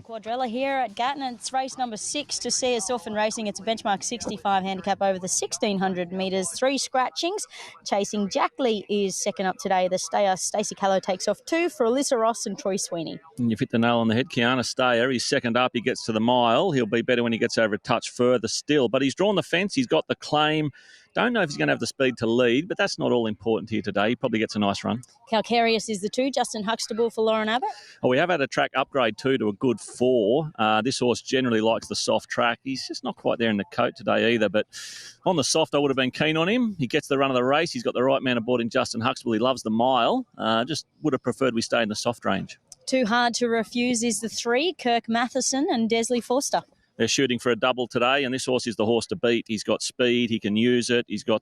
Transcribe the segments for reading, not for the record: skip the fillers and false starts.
Quadrella here at Gatton. It's race number 6 to see us off in racing. It's a benchmark 65 handicap over the 1600 metres. 3 scratchings. Chasing Jack Lee is second up today. The stayer Stacey Callow takes off 2 for Alyssa Ross and Troy Sweeney. And you've hit the nail on the head, Kiana Stayer. He's second up. He gets to the mile. He'll be better when he gets over a touch further still. But he's drawn the fence. He's got the claim. Don't know if he's going to have the speed to lead, but that's not all important here today. He probably gets a nice run. Calcareous is the 2. Justin Huxtable for Lauren Abbott. Oh, we have had a track upgrade too to a good 4. This horse generally likes the soft track. He's just not quite there in the coat today either, but on the soft I would have been keen on him. He gets the run of the race. He's got the right man aboard in Justin Huxtable. He loves the mile. Just would have preferred we stay in the soft range. Too Hard to Refuse is the 3. Kirk Matheson and Desley Forster. They're shooting for a double today, and this horse is the horse to beat. He's got speed. He can use it. He's got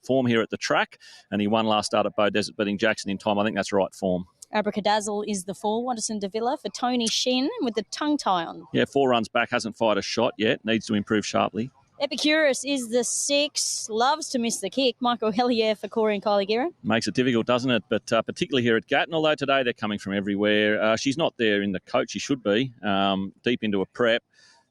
form here at the track, and he won last start at Bow Desert, beating Jackson in time. I think that's right form. Abracadazzle is the 4. Watterson de Villa for Tony Shin with the tongue tie on. Yeah, 4 runs back. Hasn't fired a shot yet. Needs to improve sharply. Epicurious is the 6. Loves to miss the kick. Michael Hellier for Corey and Kylie Guerin. Makes it difficult, doesn't it? But particularly here at Gatton, although today they're coming from everywhere. She's not there in the coach. She should be. Deep into a prep.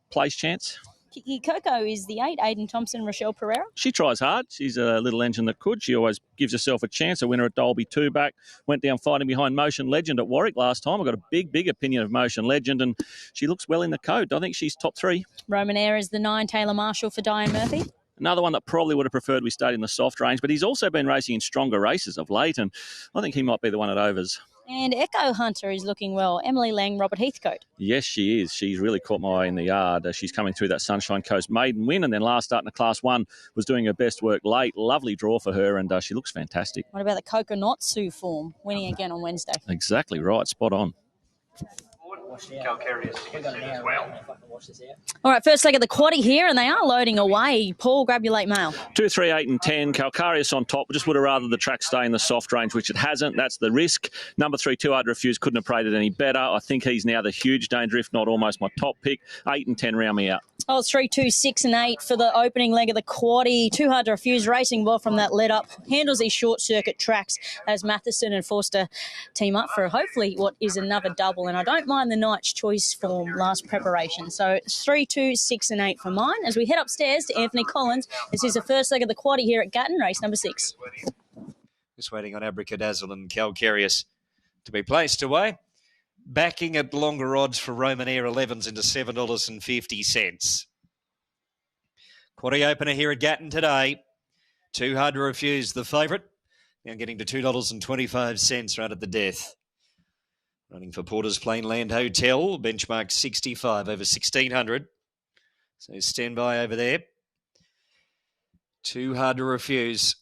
Place chance? Kiki Coco is the 8. Aidan Thompson, Rochelle Pereira. She tries hard. She's a little engine that could. She always gives herself a chance. A winner at Dolby 2 back. Went down fighting behind Motion Legend at Warwick last time. I've got a big opinion of Motion Legend, and she looks well in the coat. I think she's top 3. Roman Heir is the 9. Taylor Marshall for Diane Murphy. Another one that probably would have preferred we stayed in the soft range, but he's also been racing in stronger races of late, and I think he might be the one at overs. And Echo Hunter is looking well. Emily Lang, Robert Heathcote. Yes, she is. She's really caught my eye in the yard. She's coming through that Sunshine Coast maiden win, and then last start in the Class 1 was doing her best work late. Lovely draw for her, and she looks fantastic. What about the Coconutsu form, winning again on Wednesday? Exactly right. Spot on. Calcareous as well. All right, first leg of the quaddie here, and they are loading away. Paul, grab your late mail. 2, 3, 8 and 10. Calcareous on top. Just would have rather the track stay in the soft range, which it hasn't. That's the risk. Number 3, Too Hard to Refuse. Couldn't have played it any better. I think he's now the huge danger, if not almost my top pick. 8 and 10 round me out. Oh, it's 3, 2, 6 and 8 for the opening leg of the quaddie. Too Hard to Refuse, racing well from that lead up. Handles these short circuit tracks as Matheson and Forster team up for hopefully what is another double. And I don't mind the Knight's Choice form last preparation. So it's 3, 2, 6 and 8 for mine. As we head upstairs to Anthony Collins, this is the first leg of the quaddie here at Gatton, race number 6. Just waiting on Abracadazzle and Calcareous to be placed away. Backing at longer odds for Roman Heir 11s into $7.50. Quaddie opener here at Gatton today. Too Hard to Refuse, the favourite. Now getting to $2.25 right at the death. Running for Porter's Plainland Hotel, benchmark 65 over 1600. So stand by over there. Too Hard to Refuse.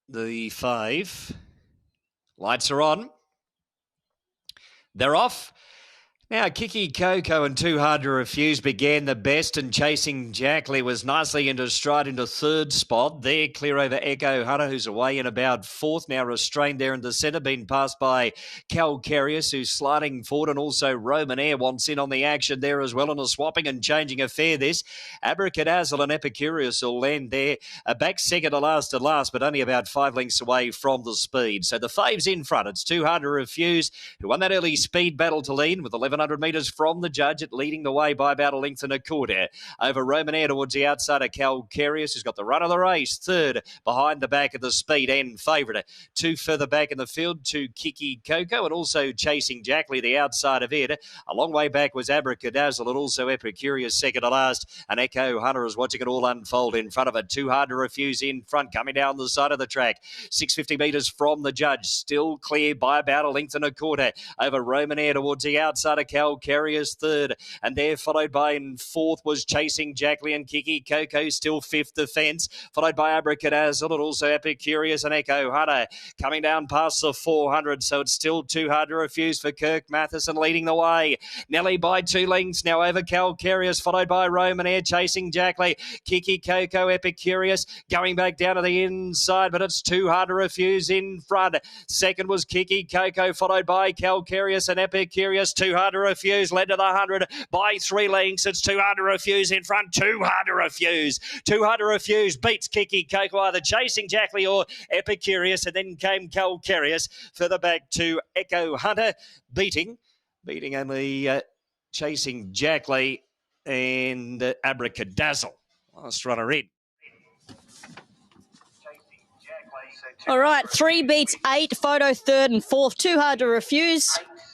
The 5. Lights are on. They're off. Now, Kiki Coco and Too Hard to Refuse began the best, and Chasing Jack Lee was nicely into stride into 3rd spot. There, clear over Echo Hunter, who's away in about 4th, now restrained there in the centre, been passed by Calcareous, who's sliding forward, and also Roman Heir wants in on the action there as well, and a swapping and changing affair this. Abracadazzle and Epicurious will land there, back second to last, but only about 5 lengths away from the speed. So the fave's in front. It's Too Hard to Refuse, who won that early speed battle to lead with 1100 metres from the judge, at leading the way by about a length and a quarter. Over Roman Heir towards the outside of Calcareous, who's got the run of the race. 3rd, behind the back of the speed and favourite. 2 further back in the field to Kiki Coco, and also Chasing Jack Lee, the outside of it. A long way back was Abracadazzle, and also Epicurious second to last. And Echo Hunter is watching it all unfold in front of it. Too Hard to Refuse in front, coming down the side of the track. 650 metres from the judge, still clear by about a length and a quarter. Over Roman Heir towards the outside of Calcareous 3rd, and there followed by in 4th was Chasing Jack Lee, and Kiki Coco still 5th defence, followed by Abracadazzle and also Epicurious and Echo Hunter coming down past the 400. So it's still Too Hard to Refuse for Kirk Matheson leading the way. Nelly by 2 lengths now over Calcareous, followed by Roman Heir, Chasing Jack Lee, Kiki Coco, Epicurious going back down to the inside, but it's Too Hard to Refuse in front. Second was Kiki Coco, followed by Calcareous and Epicurious. Too Hard to Refuse led to the 100 by 3 lengths. It's Too Hard to Refuse in front. Too Hard to Refuse. Too Hard to Refuse beats Kiki Coco, either Chasing Jack Lee or Epicurious, and then came Calcareous. Further back to Echo Hunter, beating beating only Chasing Jackley and Abracadazzle. Last runner in. All right, 3 beats 8, Photo third and fourth. Too hard to refuse.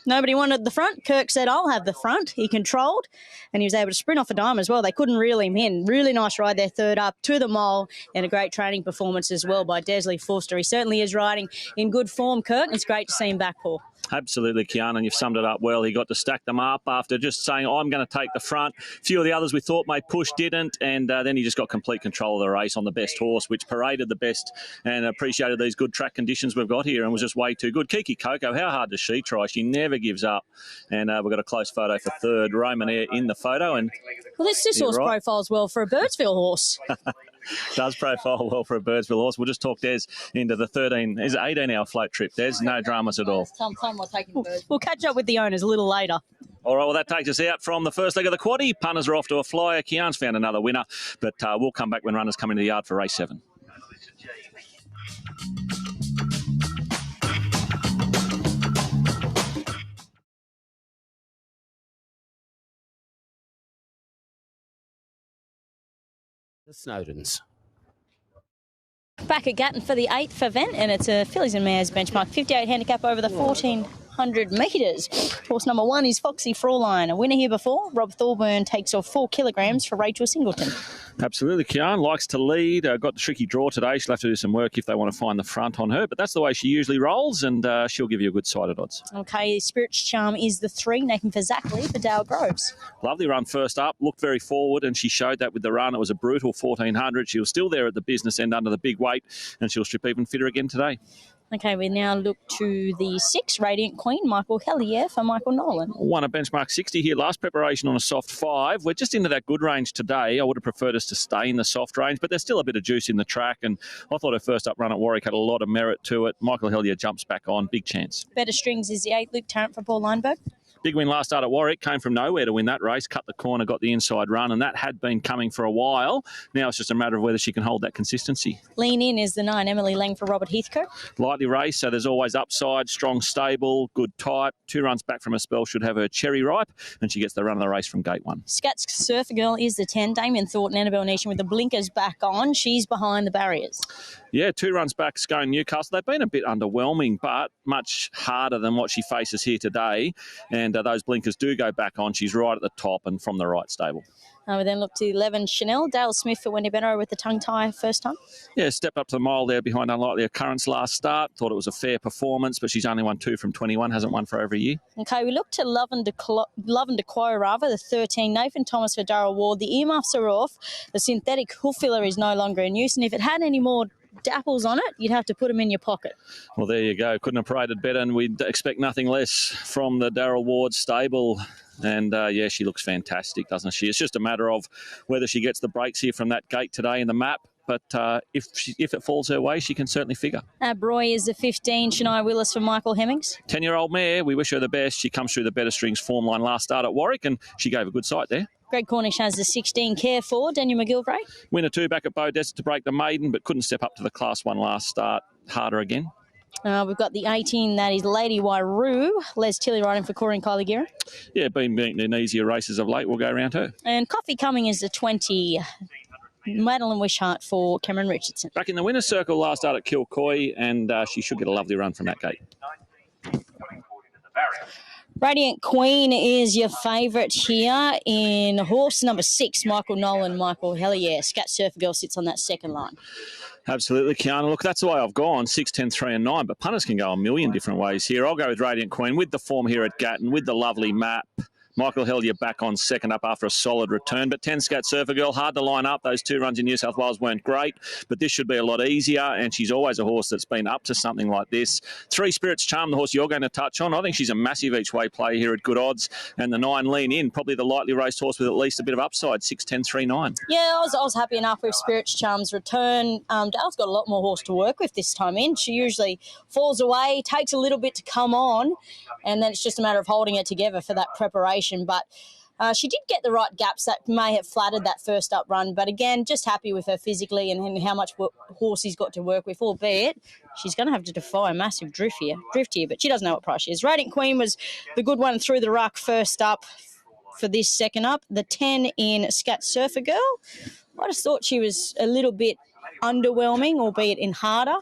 Nobody wanted the front. Kirk said, I'll have the front. He controlled, and he was able to sprint off a dime as well. They couldn't reel him in. Really nice ride there, third up to the mole, and a great training performance as well by Desley Forster. He certainly is riding in good form, Kirk. It's great to see him back, Paul. Absolutely, Kiana, and you've summed it up well. He got to stack them up after just saying, I'm going to take the front. A few of the others we thought may push didn't, and then he just got complete control of the race on the best horse, which paraded the best and appreciated these good track conditions we've got here and was just way too good. Kiki Coco, how hard does she try? She never gives up. And we've got a close photo for third. Roman Heir in the photo. And well, this horse profiles well for a Birdsville horse. Does profile well for a Birdsville horse. We'll just talk Des into the 18-hour float trip. Des, no dramas at all. We'll catch up with the owners a little later. All right, well, that takes us out from the first leg of the quaddie. Punters are off to a flyer. Kian's found another winner, but we'll come back when runners come into the yard for race 7. The Snowdens. Back at Gatton for the 8th event, and it's a fillies and mares benchmark 58 handicap over the 1400 metres. Horse number 1 is Foxy Fraulein, a winner here before. Rob Thorburn takes off 4 kilograms for Rachel Singleton. Absolutely. Kian likes to lead. Got the tricky draw today. She'll have to do some work if they want to find the front on her, but that's the way she usually rolls, and she'll give you a good sided odds. Okay, Spirit's Charm is the 3, Nathan for Zackley for Dale Groves. Lovely run first up, looked very forward, and she showed that with the run. It was a brutal 1400. She was still there at the business end under the big weight, and she'll strip even fitter again today. Okay, we now look to the 6, Radiant Queen, Michael Hellier for Michael Nolan. Won a benchmark 60 here. Last preparation on a soft 5. We're just into that good range today. I would have preferred us to stay in the soft range, but there's still a bit of juice in the track, and I thought her first up run at Warwick had a lot of merit to it. Michael Hellier jumps back on. Big chance. Better strings is the 8, Luke Tarrant for Paul Lineberg. Big win last start at Warwick, came from nowhere to win that race, cut the corner, got the inside run, and that had been coming for a while. Now it's just a matter of whether she can hold that consistency. Lean In is the 9, Emily Lang for Robert Heathcote. Lightly raced, so there's always upside, strong stable, good type. 2 runs back from a spell should have her cherry ripe, and she gets the run of the race from gate 1. Scats Surfer Girl is the 10, Damien Thornton, Annabelle Nation with the blinkers back on. She's behind the barriers. Yeah, 2 runs back, Scone Newcastle. They've been a bit underwhelming, but much harder than what she faces here today. And those blinkers do go back on. She's right at the top and from the right stable. We then look to 11, Chanel. Dale Smith for Wendy Benno with the tongue tie first time. Yeah, stepped up to the mile there behind Unlikely Occurrence last start. Thought it was a fair performance, but she's only won 2 from 21, hasn't won for over a year. Okay, we look to Love and Declare, the 13, Nathan Thomas for Darryl Ward. The earmuffs are off. The synthetic hoof filler is no longer in use, and if it had any more dapples on it, you'd have to put them in your pocket. Well, there you go. Couldn't have paraded better, and we'd expect nothing less from the Darryl Ward stable. And, yeah, she looks fantastic, doesn't she? It's just a matter of whether she gets the breaks here from that gate today in the map. But if it falls her way, she can certainly figure. Roy is the 15, Shania Willis for Michael Hemmings. 10-year-old mare, we wish her the best. She comes through the better strings form line last start at Warwick, and she gave a good sight there. Greg Cornish has the 16, Care For, Daniel McGilvray. Winner 2 back at Bow Desert to break the maiden, but couldn't step up to the Class 1 last start. Harder again. We've got the 18, that is Lady Wairoo. Les Tilley riding for Corey and Kylie Guerin. Yeah, been beaten in easier races of late. We'll go around her. And Coffee Coming is the 20, Madeline Wishart for Cameron Richardson. Back in the winner's circle last start at Kilcoy, and she should get a lovely run from that gate. Radiant Queen is your favourite here in horse number 6, Michael Nolan, Michael Hellier. Scat Surfer Girl sits on that second line. Absolutely, Kiana. Look, that's the way I've gone, 6, 10, 3 and 9, but punters can go a million different ways here. I'll go with Radiant Queen, with the form here at Gatton, with the lovely map. Michael Hellier back on second up after a solid return. But 10 Scat Surfer Girl, hard to line up. Those 2 runs in New South Wales weren't great, but this should be a lot easier, and she's always a horse that's been up to something like this. 3 Spirits Charm, the horse you're going to touch on. I think she's a massive each-way play here at good odds. And the 9 Lean In, probably the lightly raced horse with at least a bit of upside, 6, 10, 3, 9. Yeah, I was happy enough with Spirits Charm's return. Dale's got a lot more horse to work with this time in. She usually falls away, takes a little bit to come on, and then it's just a matter of holding it together for that preparation. But She did get the right gaps that may have flattered that first up run, but again, just happy with her physically and how much horse he's got to work with, albeit she's going to have to defy a massive drift here, but she doesn't know what price she is. Radiant Queen was the good one through the ruck first up for this second up. The 10 in Scat Surfer Girl. I just thought she was a little bit underwhelming, albeit in harder.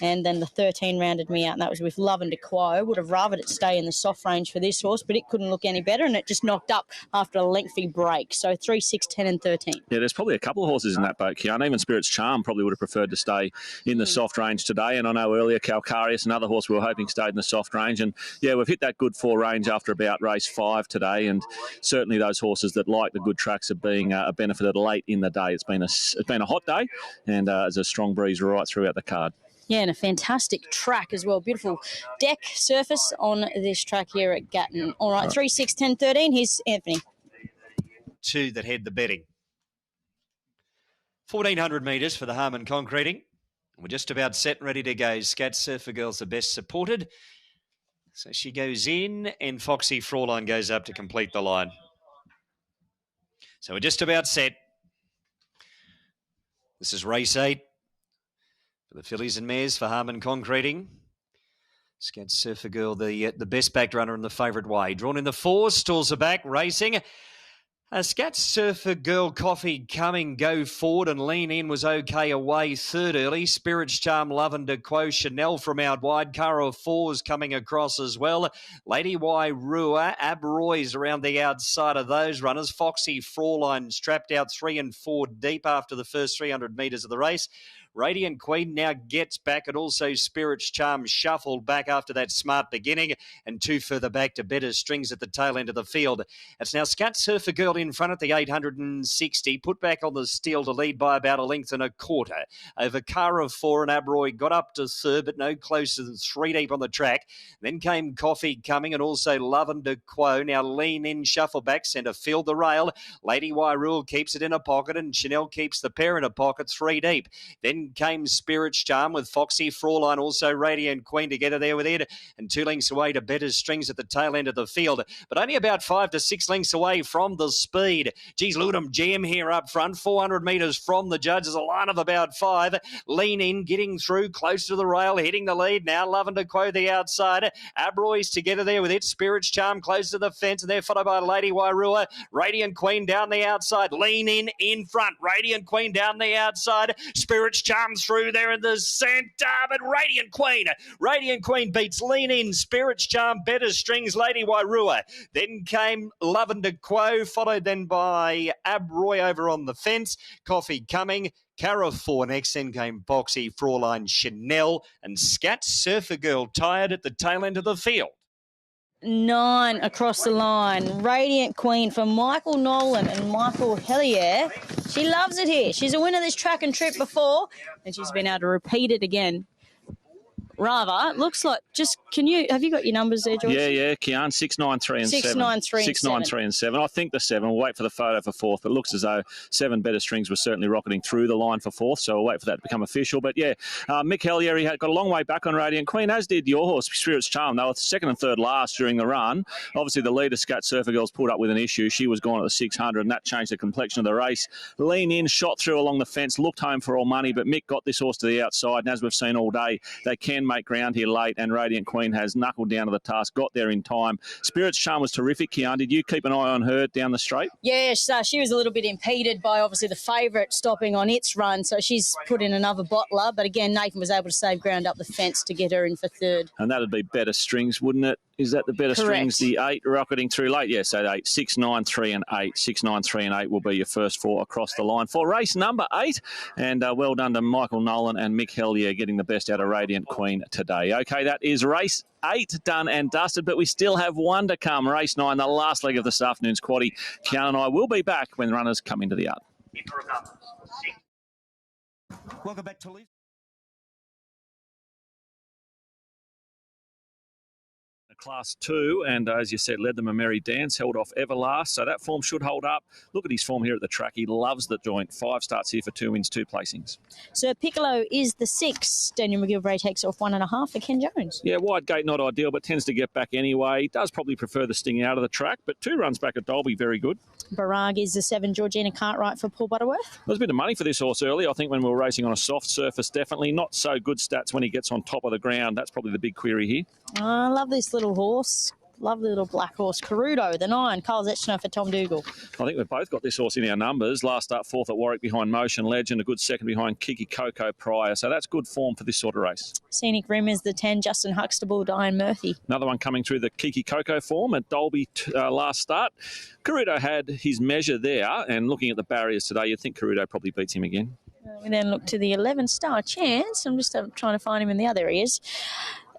And then the 13 rounded me out, and that was with Love and Quo. Would have rathered it stay in the soft range for this horse, but it couldn't look any better, and it just knocked up after a lengthy break. So 3, 6, 10 and 13. Yeah, there's probably a couple of horses in that boat, Kian. Even Spirit's Charm probably would have preferred to stay in the soft range today. And I know earlier Calcareous, another horse we were hoping stayed in the soft range. And, yeah, we've hit that good 4 range after about race 5 today. And certainly those horses that like the good tracks are being benefited late in the day. It's been a hot day, and there's a strong breeze right throughout the card. Yeah, and a fantastic track as well. Beautiful deck surface on this track here at Gatton. All right, 3, 6, 10, 13. Here's Anthony. 2 that head the betting. 1,400 metres for the Harmon concreting. We're just about set and ready to go. Scat Surfer Girl's the best supported. So she goes in, and Foxy Fraulein goes up to complete the line. So we're just about set. This is race 8 for the fillies and mares for Harmon concreting. Scat Surfer Girl, the best backed runner in the favourite way. Drawn in the 4, stalls are back, racing. Scat Surfer Girl Coffee coming, go forward and lean in was okay away. 3rd early. Spirit's Charm, Love and Quo, Chanel from out wide. Cara of 4's coming across as well. Lady Wairua, Ab Roy's around the outside of those runners. Foxy Fraulein strapped out 3 and 4 deep after the first 300 metres of the race. Radiant Queen now gets back, and also Spirit's Charm shuffled back after that smart beginning, and 2 further back to better strings at the tail end of the field. It's now Scat Surfer Girl in front at the 860, put back on the steel to lead by about 1.25 lengths. Over Cara of 4 and Abroy got up to 3rd, but no closer than 3 deep on the track. Then came Coffee coming, and also Love and Quo. Now lean in, shuffle back, centre field the rail. Lady Wairua keeps it in a pocket, and Chanel keeps the pair in a pocket 3 deep. Then came Spirit's Charm with Foxy Fraulein, also Radiant Queen together there with Ed, and 2 lengths away to better strings at the tail end of the field, but only about 5 to 6 lengths away from the speed. Geez, look at them jam here up front, 400 metres from the judges, a line of about 5. Lean in, getting through, close to the rail, hitting the lead now. Love and Quo the outside. Abroy's together there with it. Spirit's Charm close to the fence, and they're followed by Lady Wairua. Radiant Queen down the outside. Lean in front. Radiant Queen down the outside. Spirit's Charm through there in the centre, but Radiant Queen beats Lean In, Spirit's Charm, better strings, Lady Wairua. Then came Love and Quo, followed then by Abroy over on the fence, Coffee coming, Cara 4 next, then came Foxy Fraulein, Chanel, and Scat Surfer Girl tired at the tail end of the field. 9 across the line. Radiant Queen for Michael Nolan and Michael Hellier. She loves it here. She's a winner this track and trip before, and she's been able to repeat it again. Rather, looks like have you got your numbers there, George? Yeah, Kian, 6, 9, 3 and 7. 6, 9, 3 6, 9, 3 and 7. I think the 7. We'll wait for the photo for 4th, but it looks as though 7 better strings were certainly rocketing through the line for 4th, so we'll wait for that to become official. But yeah, Mick Hellier, he had got a long way back on Radiant Queen, as did your horse, Spirit's Charm. They were 2nd and 3rd last during the run. Obviously, the leader, Scat Surfer Girls, pulled up with an issue. She was gone at the 600, and that changed the complexion of the race. Lean in, shot through along the fence, looked home for all money, but Mick got this horse to the outside, and as we've seen all day, they can make ground here late, and Radiant Queen has knuckled down to the task, got there in time. Spirit's Charm was terrific, Kian. Did you keep an eye on her down the straight? Yes, she was a little bit impeded by obviously the favourite stopping on its run, so she's put in another bottler, but again, Nathan was able to save ground up the fence to get her in for 3rd. And that'd be better strings, wouldn't it? Is that the better Correct. strings? The 8 rocketing through late? Yes, at 8. 6, 9, 3 and 8. 6, 9, 3 and 8 will be your first 4 across the line for race number 8. And well done to Michael Nolan and Mick Hellier getting the best out of Radiant Queen today. Okay, that is race 8 done and dusted, but we still have one to come. Race 9, the last leg of this afternoon's quaddie. Kian and I will be back when runners come into the yard. Welcome back to Leeds. Class 2, and as you said, led them a merry dance, held off Everlast, so that form should hold up. Look at his form here at the track. He loves the joint. 5 starts here for 2 wins, 2 placings. Sir Piccolo is the 6. Daniel McGilvray takes off 1.5 for Ken Jones. Yeah, wide gate not ideal, but tends to get back anyway. He does probably prefer the sting out of the track, but 2 runs back at Dolby, very good. Barrage is the 7. Georgina Cartwright for Paul Butterworth. There's a bit of money for this horse early. I think when we were racing on a soft surface, definitely. Not so good stats when he gets on top of the ground. That's probably the big query here. I love this little horse. Love the little black horse. Koruto, the 9. Carl Zetchner for Tom Dougal. I think we've both got this horse in our numbers. Last start, 4th at Warwick behind Motion Legend. A good 2nd behind Kiki Coco prior. So that's good form for this sort of race. Scenic Rim is the 10. Justin Huxtable, Diane Murphy. Another one coming through the Kiki Coco form at Dolby last start. Koruto had his measure there. And looking at the barriers today, you'd think Koruto probably beats him again. We then look to the 11 Star Chance. I'm just trying to find him in the other areas.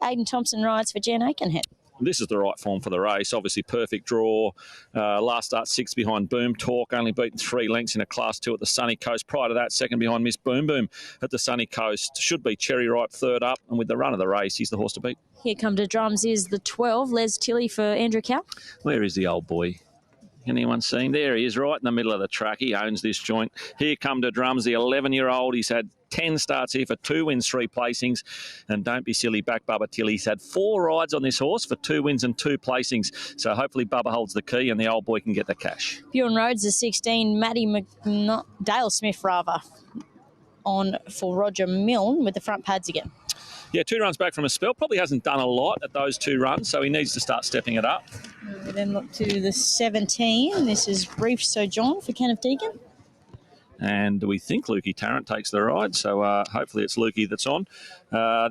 Aidan Thompson rides for Jen Aikenhead. This is the right form for the race. Obviously, perfect draw. Last start, 6th behind Boom Talk. Only beaten 3 lengths in a Class 2 at the Sunny Coast. Prior to that, 2nd behind Miss Boom Boom at the Sunny Coast. Should be Cherry Ripe 3rd up. And with the run of the race, he's the horse to beat. Here come to drums is the 12. Les Tilley for Andrew Cow. Where is the old boy? Anyone see him? There he is, right in the middle of the track. He owns this joint. Here come to drums, the 11-year-old. He's had 10 starts here for 2 wins, 3 placings. And don't be silly, back Bubba Tilley. He's had 4 rides on this horse for 2 wins and 2 placings. So hopefully Bubba holds the key and the old boy can get the cash. Bjorn Rhodes, the 16. Dale Smith, on for Roger Milne with the front pads again. Yeah, 2 runs back from a spell. Probably hasn't done a lot at those 2 runs, so he needs to start stepping it up. We then look to the 17. This is Brief Sojourn for Kenneth Deacon. And we think Lukey Tarrant takes the ride, so hopefully it's Lukey that's on.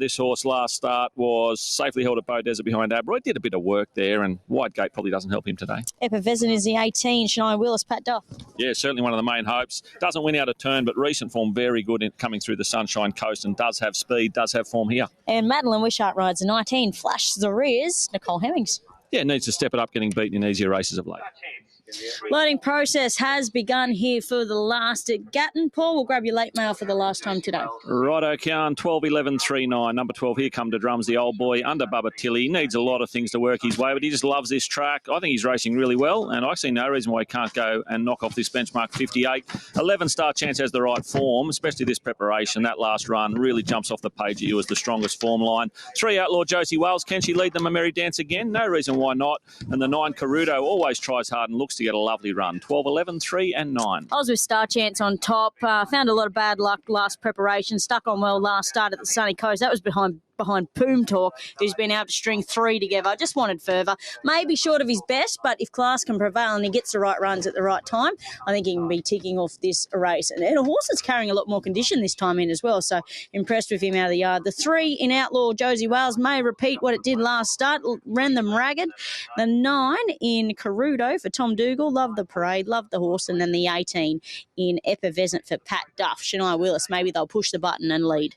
This horse last start was safely held at Bow Desert behind Abroy. Did a bit of work there, and wide gate probably doesn't help him today. Epauvescent is the 18. Shania Willis, Pat Duff. Yeah, certainly one of the main hopes. Doesn't win out of turn, but recent form very good in coming through the Sunshine Coast and does have speed, does have form here. And Madeline Wishart rides the 19. Flash the rears, Nicole Hemmings. Yeah, needs to step it up, getting beaten in easier races of late. Loading process has begun here for the last at Gatton. Paul, we'll grab your late mail for the last time today. Righto, Cowan, 12-11-3-9. Number 12, here come to drums, the old boy, under Bubba Tilley. He needs a lot of things to work his way, but he just loves this track. I think he's racing really well, and I see no reason why he can't go and knock off this benchmark 58. 11 Star Chance has the right form, especially this preparation. That last run really jumps off the page at you as the strongest form line. 3 Outlaw Josie Wales. Can she lead them a merry dance again? No reason why not. And the 9 Koruto always tries hard and looks to get a lovely run. 12-11-3-9. I was with Star Chance on top. Found a lot of bad luck last preparation. Stuck on well last start at the Sunny Coast. That was behind Boom Talk, who's been able to string 3 together. I just wanted further. Maybe short of his best, but if class can prevail and he gets the right runs at the right time, I think he can be ticking off this race. And a horse that's carrying a lot more condition this time in as well, so impressed with him out of the yard. The 3 in Outlaw Josie Wales may repeat what it did last start, ran them ragged. The 9 in Koruto for Tom Dougal, love the parade, love the horse. And then the 18 in Epauvescent for Pat Duff. Shania Willis, maybe they'll push the button and lead.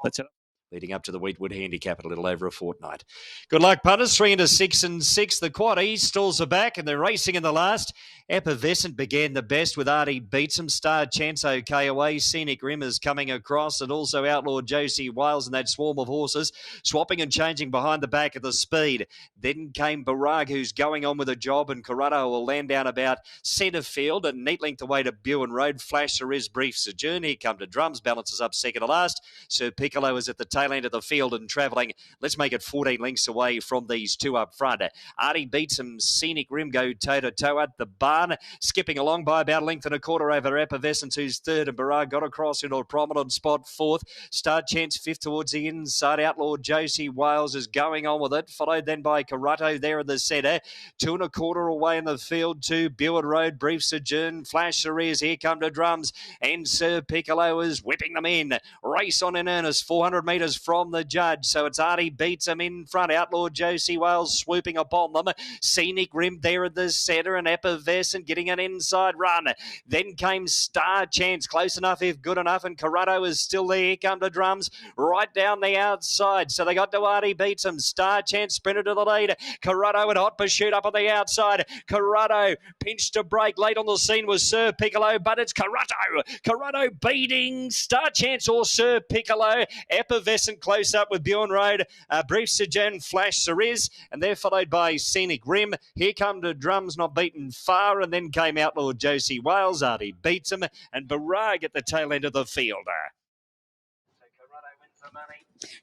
That's it. Leading up to the Wheatwood Handicap at a little over a fortnight. Good luck, punters. 3 into 6 and 6. The quaddies stalls are back and they're racing in the last. Epauvescent began the best with Artie Beatsom. Star Chance okay away. Scenic Rim is coming across, and also Outlaw Josie Wales and that swarm of horses swapping and changing behind the back of the speed. Then came Barag, who's going on with a job, and Koruto will land down about centre field and neat length away to Buin Road. Flash is Brief Sojourn. Here come to drums. Balances up second to last. Sir Piccolo is at the tail end of the field and travelling. Let's make it 14 lengths away from these 2 up front. Artie Beatsom, Scenic Rim go toe-to-toe at the bar. Skipping along by about a length and a quarter over Epauvescent, who's 3rd, and Barrage got across into a prominent spot 4th. Star Chance 5th towards the inside. Outlaw Josie Wales is going on with it, followed then by Koruto there in the centre. 2 1/4 away in the field to Buin Road. Brief Sojourn, Flash Cerise, here come to drums, and Sir Piccolo is whipping them in. Race on in earnest, 400 metres from the judge, so it's Artie Beatsom in front. Outlaw Josie Wales swooping upon them. Scenic Rim there in the centre, and Epauvescent getting an inside run. Then came Star Chance, close enough if good enough, and Koruto is still there. Here come to drums, right down the outside. So they got to Artie Beatsom. Star Chance sprinted to the lead. Koruto in hot pursuit up on the outside. Koruto pinched to break. Late on the scene was Sir Piccolo, but it's Koruto. Koruto beating Star Chance or Sir Piccolo. Epauvescent Epauvescent close up with Bjorn Road, Brief Sojourn, Flash Cerise, and they're followed by Scenic Rim. Here come the Drums Not Beaten Far, and then came Outlaw Josie Wales. Artie beats him, and Barrage at the tail end of the field.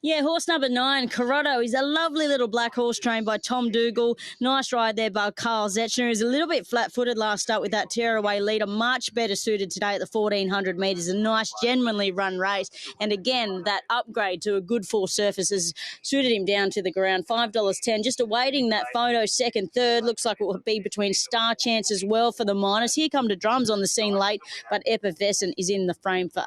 Yeah, horse number 9, Koruto. He's a lovely little black horse trained by Tom Dougal. Nice ride there by Carl Zetchner. He's a little bit flat-footed last start with that tearaway leader. Much better suited today at the 1,400 metres. A nice, genuinely run race. And again, that upgrade to a good full surface has suited him down to the ground. $5.10. Just awaiting that photo second, third. Looks like it will be between Star Chance as well for the minors. Here come the Drums on the scene late, but Epauvescent is in the frame for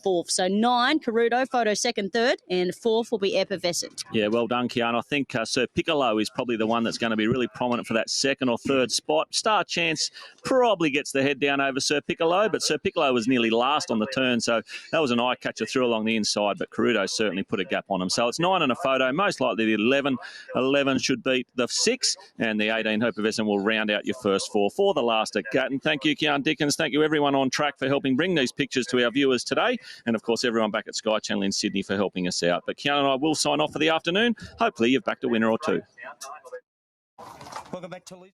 fourth. So 9, Koruto, photo second, third, and fourth will be Epauvescent. Yeah, well done, Kian. I think Sir Piccolo is probably the one that's going to be really prominent for that second or third spot. Star Chance probably gets the head down over Sir Piccolo, but Sir Piccolo was nearly last on the turn, so that was an eye-catcher through along the inside, but Koruto certainly put a gap on him. So it's 9 and a photo, most likely the 11. 11 should beat the 6, and the 18 Epauvescent will round out your first 4 for the last at Gatton. Thank you, Kian Dickens. Thank you, everyone on track, for helping bring these pictures to our viewers today. And, of course, everyone back at Sky Channel in Sydney for helping us out. But Kian and I will sign off for the afternoon. Hopefully you've backed a winner or two. Welcome back to Liz.